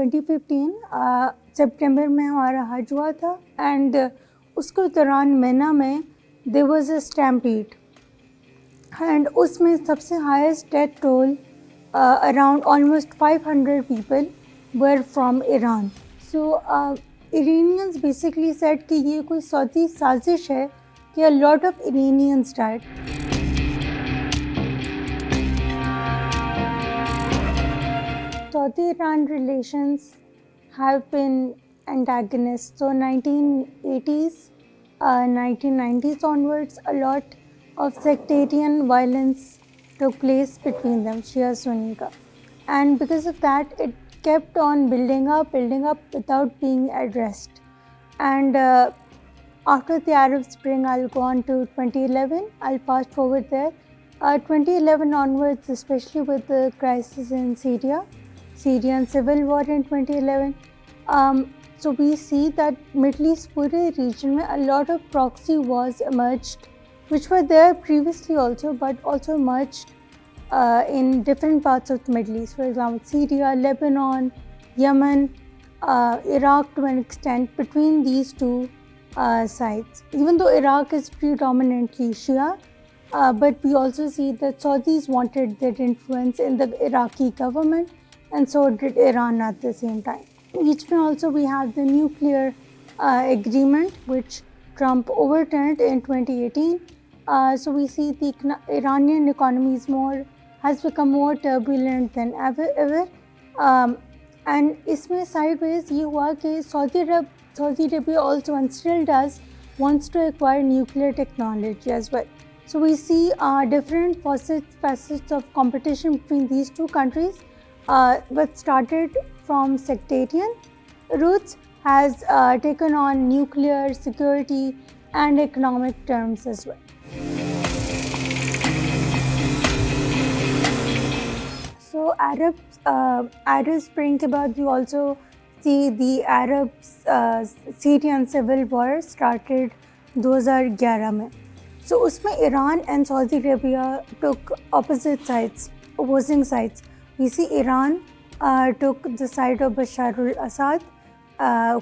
2015 सितंबर में हमारा हज हुआ था एंड उसके दौरान मेना में there was a stampede and उसमें सबसे highest death toll around almost 500 people were from Iran. So Iranians basically said कि ये कोई सऊदी साजिश है कि a lot of Iranians died. Saudi-Iran relations have been antagonists. So 1980s, 1990s onwards, a lot of sectarian violence took place between them, Shia Sunni ka. And because of that, it kept on building up without being addressed. And after the Arab Spring, I'll go on to 2011. I'll fast forward there. 2011 onwards, especially with the crisis in Syrian civil war in 2011. So we see that Middle East pure region में a lot of proxy wars emerged, which were there previously also, but also emerged in different parts of the Middle East. For example, Syria, Lebanon, Yemen, Iraq to an extent. Between these two sides, even though Iraq is predominantly Shia, but we also see that Saudis wanted their influence in the Iraqi government, and so did Iran at the same time. Each में also we have the nuclear agreement which Trump overturned in 2018. So we see the Iranian economy has become more turbulent than ever. And इसमें sideways ये हुआ कि Saudi Arabia also and still does wants to acquire nuclear technology as well. So we see different facets of competition between these two countries. What started from sectarian roots has taken on nuclear security and economic terms as well. So Arab Spring के बाद you also see the Arab Syrian civil war started 2011 में. So उसमें Iran and Saudi Arabia took opposing sides. We see Iran took the side of Bashar al-Assad,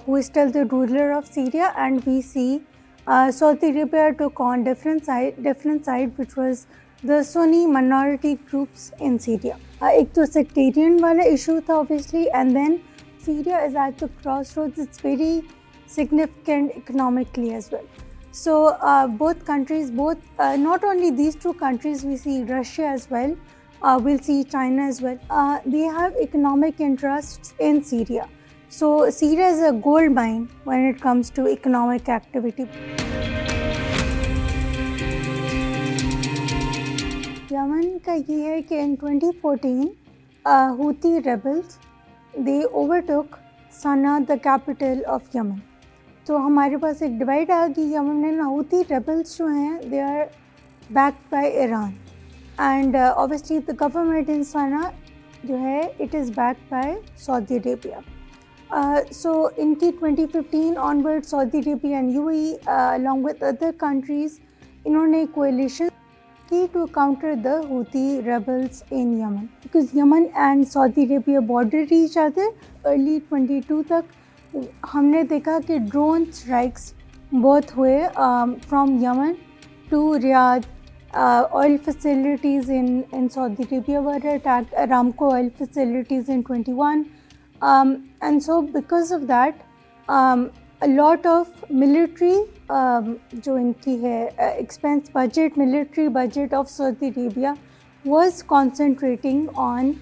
who is still the ruler of Syria, and we see Saudi Arabia took on different side, which was the Sunni minority groups in Syria. एक तो sectarian वाला issue था obviously, and then Syria is at the crossroads. It's very significant economically as well. So both countries, not only these two countries, we see Russia as well. We'll see China as well. They have economic interests in Syria. So Syria is a gold mine when it comes to economic activity. Yemen का ये है कि in 2014 Houthi rebels they overtook Sana'a, the capital of Yemen. तो हमारे पास एक divide आ गई Yemen में ना. Houthi rebels जो हैं they are backed by Iran. And obviously the government in Sana'a जो है it is backed by Saudi Arabia. So इनकी 2015 onward Saudi Arabia and UAE along with other countries इन्होंने coalition की to counter the Houthi rebels in Yemen. Because Yemen and Saudi Arabia border each other. Early 22 तक हमने देखा कि drone strikes बहुत हुए from Yemen to Riyadh. Oil facilities in Saudi Arabia were attacked, Aramco oil facilities in 21. And so because of that, a lot of military, जो इनकी है military budget of Saudi Arabia was concentrating on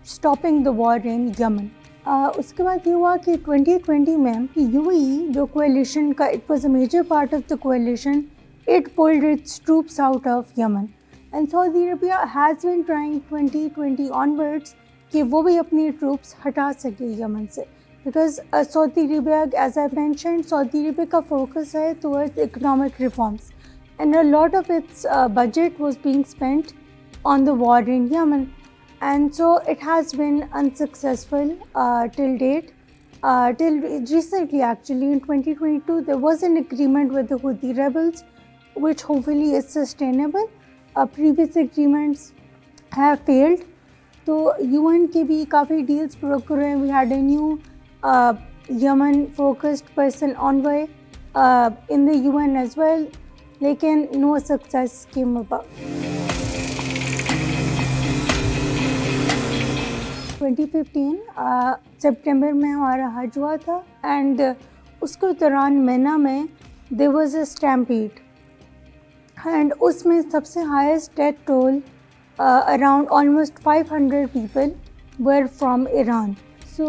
stopping the war in Yemen. उसके बाद ये हुआ कि 2020 में UAE जो coalition का, it was a major part of the coalition. It pulled its troops out of Yemen, and Saudi Arabia has been trying 2020 onwards कि वो भी अपनी troops हटा सके Yemen से, because Saudi Arabia, as I mentioned, Saudi Arabia का focus है towards economic reforms, and a lot of its budget was being spent on the war in Yemen, and so it has been unsuccessful till date. Till recently, actually in 2022, there was an agreement with the Houthi rebels, which hopefully is sustainable. Previous agreements have failed. तो UN के भी काफ़ी deals broker हैं. We had a new Yemen focused person envoy in the UN as well, लेकिन no success came about. 2015 सितंबर में हमारा हज हुआ था एंड उसके दौरान मैना में there was a stampede and उसमें सबसे highest death toll around almost 500 people were from Iran. So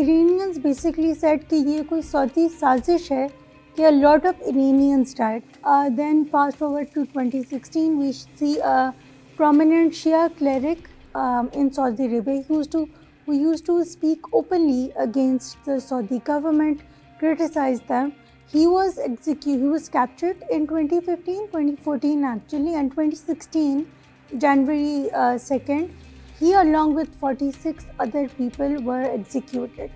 Iranians basically said कि ये कोई सऊदी साजिश है कि a lot of Iranians died. Then fast forward to 2016, we see a prominent Shia cleric in Saudi Arabia who used to speak openly against the Saudi government, criticize them. He was captured in 2014 actually, and 2016 January 2nd, he along with 46 other people were executed.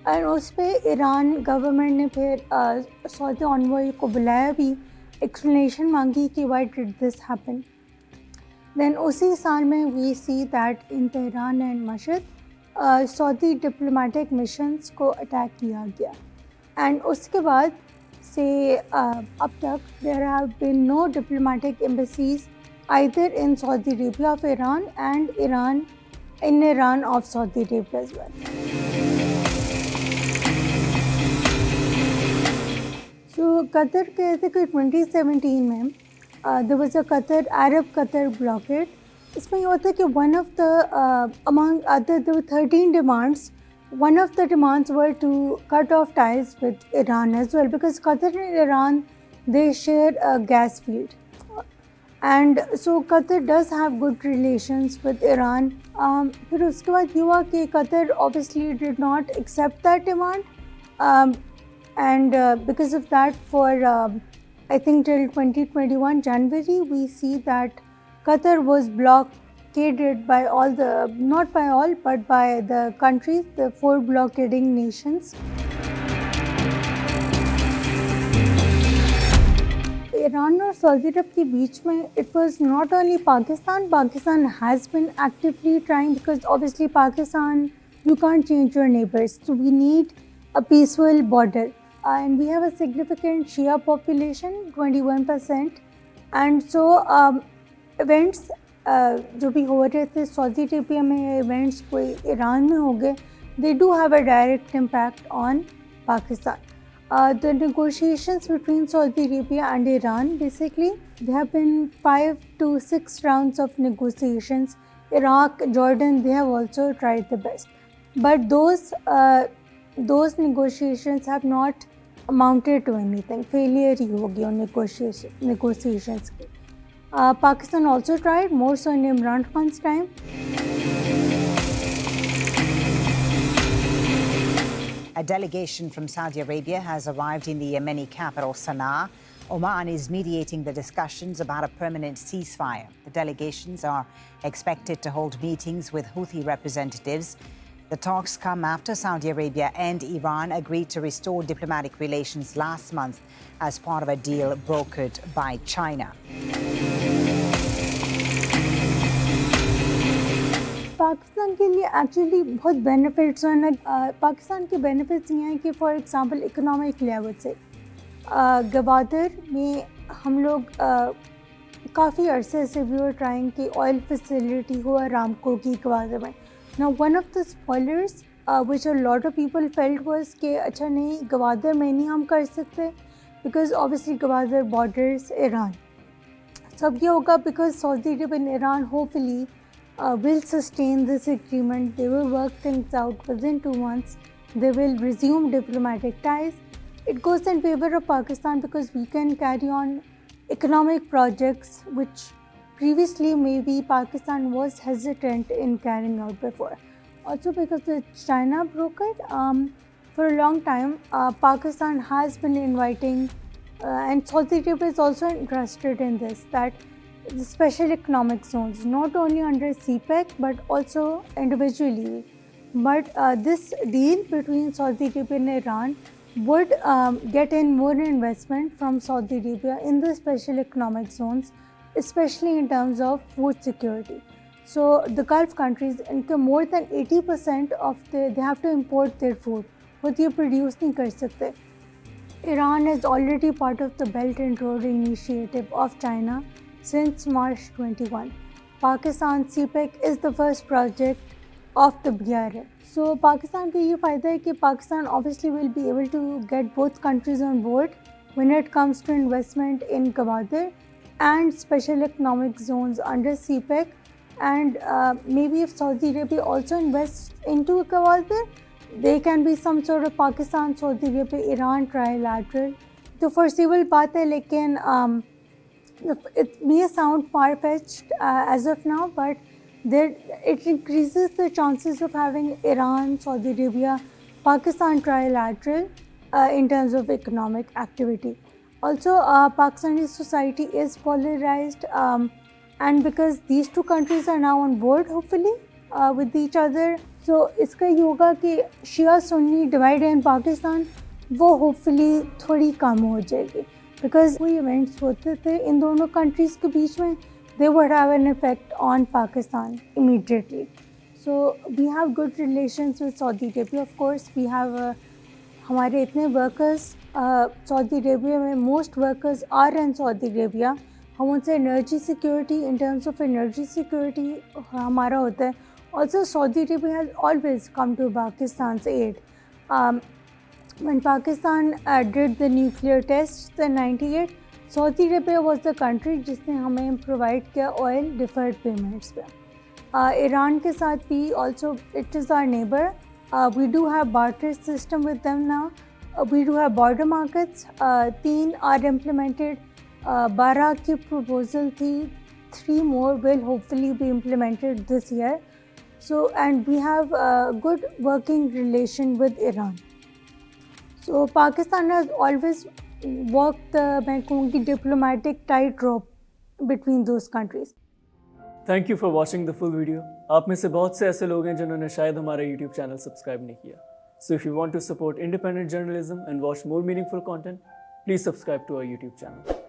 और उस पर Iran government ने फिर Saudi ऑनवॉय को बुलाया भी, explanation मांगी कि why did this happen. Then उसी साल में we see that in Tehran and Mashhad Saudi diplomatic missions को अटैक किया गया. एंड उसके बाद से अब तक there have been no diplomatic embassies either in Saudi Arabia of Iran and Iran of Saudi Arabia as well. तो Qatar के थे कि 2017 में there was a Arab Qatar blockade. इसमें ये होता है कि one of the among other there were 13 demands. One of the demands were to cut off ties with Iran as well, because Qatar and Iran, they share a gas field, and so Qatar does have good relations with Iran. फिर उसके बाद ये हुआ कि Qatar obviously did not accept that demand. And because of that, for I think till 2021 January, we see that Qatar was blockaded by not by all, but by the countries, the 4 blockading nations. Iran और Saudi अरब के बीच में it was not only Pakistan has been actively trying, because obviously Pakistan, you can't change your neighbors, so we need a peaceful border. And we have a significant Shia population, 21%. And so events जो भी हो रहे थे Saudi Arabia में, events कोई Iran में हो गए, they do have a direct impact on Pakistan. The negotiations between Saudi Arabia and Iran, basically, there have been 5 to 6 rounds of negotiations. Iraq, Jordan, they have also tried the best. But those negotiations have not amounted to anything. Failure ही हो गया negotiations की. Pakistan also tried, more so in Imran Khan's time. A delegation from Saudi Arabia has arrived in the Yemeni capital, Sana'a. Oman is mediating the discussions about a permanent ceasefire. The delegations are expected to hold meetings with Houthi representatives. The talks come after Saudi Arabia and Iran agreed to restore diplomatic relations last month as part of a deal brokered by China. Pakistan के लिए actually बहुत benefits हैं. पाकिस्तान के benefits ये हैं कि for example economic level से गवादर में हम लोग काफ़ी अरसे से वी वर ट्राइंग कि ऑयल फैसिलिटी हो अरामको की गवादर में. Now one of the spoilers which a lot of people felt was कि अच्छा नहीं गवादर में नहीं हम कर सकते, because obviously Gwadar borders Iran. सब ये होगा because Saudi Arabia and Iran hopefully will sustain this agreement. They will work things out within 2 months. They will resume diplomatic ties. It goes in favor of Pakistan because we can carry on economic projects which previously maybe Pakistan was hesitant in carrying out before. Also because the China brokered, for a long time Pakistan has been inviting and Saudi Arabia is also interested in this, that the special economic zones, not only under CPEC but also individually. But this deal between Saudi Arabia and Iran would get in more investment from Saudi Arabia in the special economic zones, especially in terms of food security. So the Gulf countries, इनके more than 80% of they have to import their food. खुद ये produce नहीं कर सकते. Iran is already part of the Belt and Road Initiative of China since March 21. Pakistan CPEC is the first project of the BRI. So Pakistan का ये फ़ायदा है कि Pakistan obviously will be able to get both countries on board when it comes to investment in Gwadar and special economic zones under CPEC. And maybe if Saudi Arabia also invests into Gwadar, there can be some sort of Pakistan, Saudi Arabia, Iran trilateral. तो foreseeable बात है, लेकिन it may sound far-fetched as of now, but it increases the chances of having Iran, Saudi Arabia, Pakistan trilateral in terms of economic activity. Also, Pakistani society is polarized, and because these two countries are now on board, hopefully, with each other, so इसका ये होगा कि शिया Sunni divide in Pakistan वो hopefully थोड़ी कम हो जाएगी, because कोई events होते थे इन दोनों कंट्रीज़ के बीच में, they would have an effect on Pakistan immediately. So we have good relations with Saudi Arabia. Of course, we have हमारे इतने workers Saudi Arabia में, most workers are in Saudi Arabia. हम उनसे energy security, in terms of energy security हमारा होता है. Also, Saudi Arabia has always come to Pakistan's aid. When Pakistan did the nuclear tests in '98, Saudi Arabia was the country जिसने हमें provide किया oil deferred payments पे. Iran के साथ भी also, it is our neighbor. We do have barter system with them now. We do have border markets. 3 are implemented. 12 की proposal थी. 3 more will hopefully be implemented this year. So, and we have a good working relation with Iran. So Pakistan has always walked the, मैं कहूँगी, diplomatic tightrope between those countries. Thank you for watching the full video. आप में से बहुत से ऐसे लोग हैं जिन्होंने शायद हमारा यूट्यूब चैनल सब्सक्राइब नहीं किया. So if you want to support independent journalism and watch more meaningful content, please subscribe to our YouTube channel.